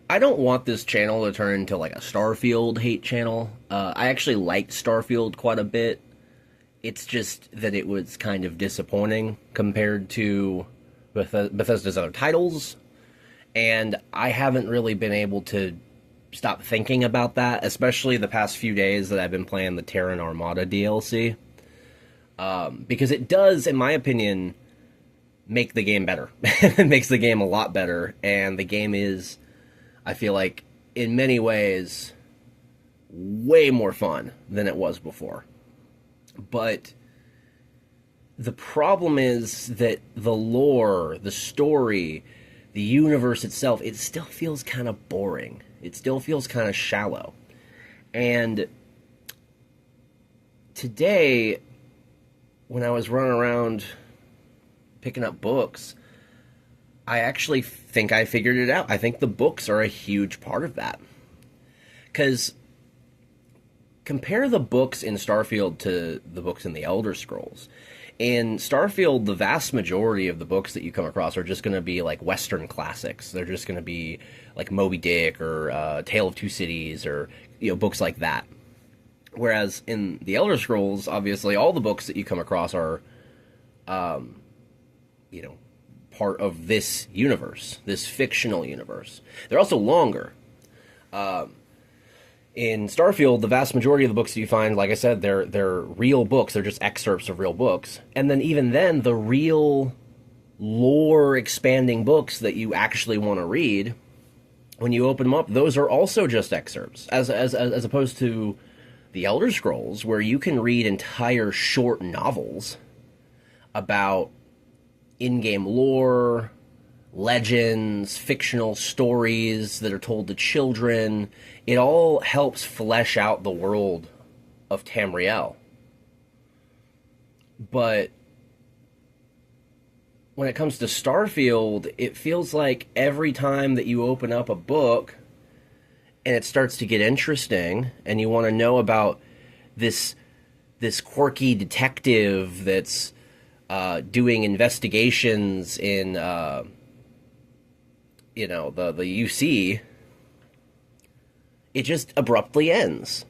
I don't want this channel to turn into like a Starfield hate channel. I actually liked Starfield quite a bit. It's just that it was kind of disappointing compared to Bethesda's other titles, and I haven't really been able to stop thinking about that, especially the past few days that I've been playing the Terran Armada DLC, because it does, in my opinion, make the game better. It makes the game a lot better, and the game is, I feel like, in many ways, way more fun than it was before. But the problem is that the lore, the story, the universe itself, it still feels kind of boring. It still feels kind of shallow. And today, when I was running around picking up books, I actually think I figured it out. I think the books are a huge part of that. Because compare the books in Starfield to the books in the Elder Scrolls. In Starfield, the vast majority of the books that you come across are just going to be like Western classics. They're just going to be like Moby Dick or Tale of Two Cities or books like that. Whereas in the Elder Scrolls, obviously, all the books that you come across are, you know, part of this universe, this fictional universe. They're also longer. In Starfield, the vast majority of the books that you find, like I said, they're real books. They're just excerpts of real books. And then even then, the real lore expanding books that you actually want to read, when you open them up, those are also just excerpts, as opposed to the Elder Scrolls, where you can read entire short novels about in-game lore, legends, fictional stories that are told to children. It all helps flesh out the world of Tamriel. But when it comes to Starfield, it feels like every time that you open up a book and it starts to get interesting and you want to know about this quirky detective that's doing investigations in the UC, it just abruptly ends.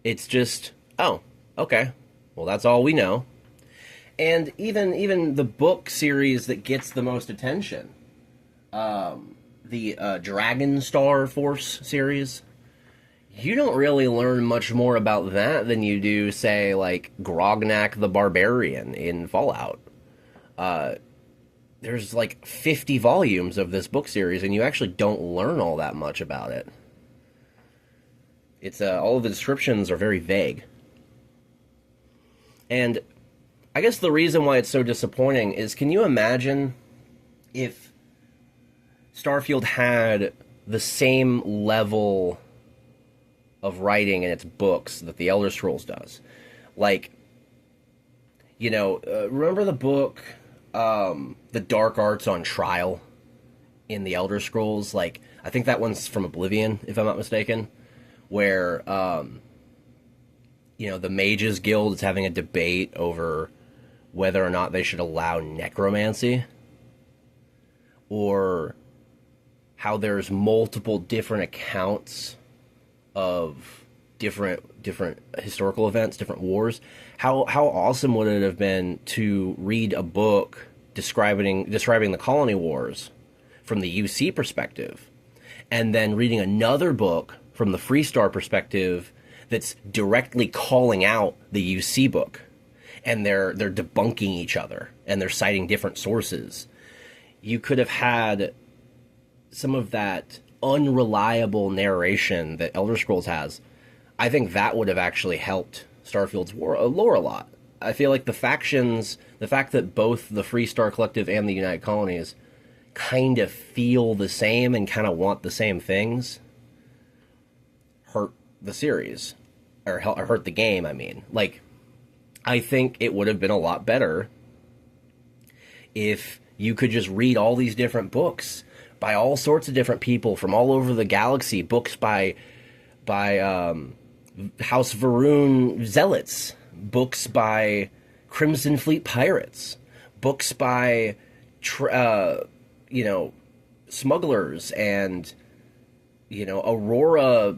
It's just, oh, okay, well, that's all we know. And even the book series that gets the most attention, the Dragon Star Force series, you don't really learn much more about that than you do, say, like Grognak the Barbarian in Fallout. There's like 50 volumes of this book series, and you actually don't learn all that much about it. It's all of the descriptions are very vague. And I guess the reason why it's so disappointing is, can you imagine if Starfield had the same level of writing in its books that the Elder Scrolls does? Like, remember the book, The Dark Arts on Trial in the Elder Scrolls? Like, I think that one's from Oblivion, if I'm not mistaken, where, the Mages Guild is having a debate over whether or not they should allow necromancy, or how there's multiple different accounts of different historical events, different wars. How awesome would it have been to read a book describing the colony wars from the UC perspective, and then reading another book from the Freestar perspective that's directly calling out the UC book, and they're debunking each other and they're citing different sources. You could have had some of that unreliable narration that Elder Scrolls has. I think that would have actually helped Starfield's lore a lot. I feel like the factions, the fact that both the Freestar Collective and the United Colonies kind of feel the same and kind of want the same things, hurt the series, or hurt the game, I mean. Like, I think it would have been a lot better if you could just read all these different books by all sorts of different people from all over the galaxy, books by House Varun zealots, books by Crimson Fleet pirates, books by smugglers and, Aurora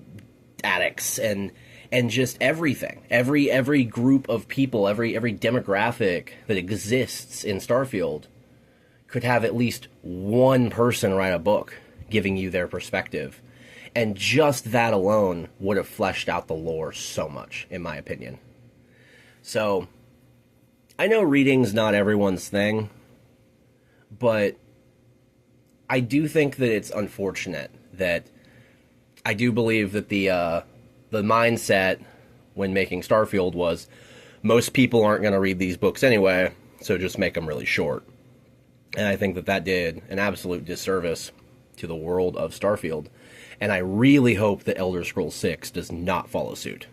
addicts and just everything. Every group of people, every demographic that exists in Starfield could have at least one person write a book giving you their perspective. And just that alone would have fleshed out the lore so much, in my opinion. So, I know reading's not everyone's thing, but I do think that it's unfortunate that I do believe that the mindset when making Starfield was most people aren't going to read these books anyway, so just make them really short. And I think that that did an absolute disservice to the world of Starfield. And I really hope that Elder Scrolls 6 does not follow suit.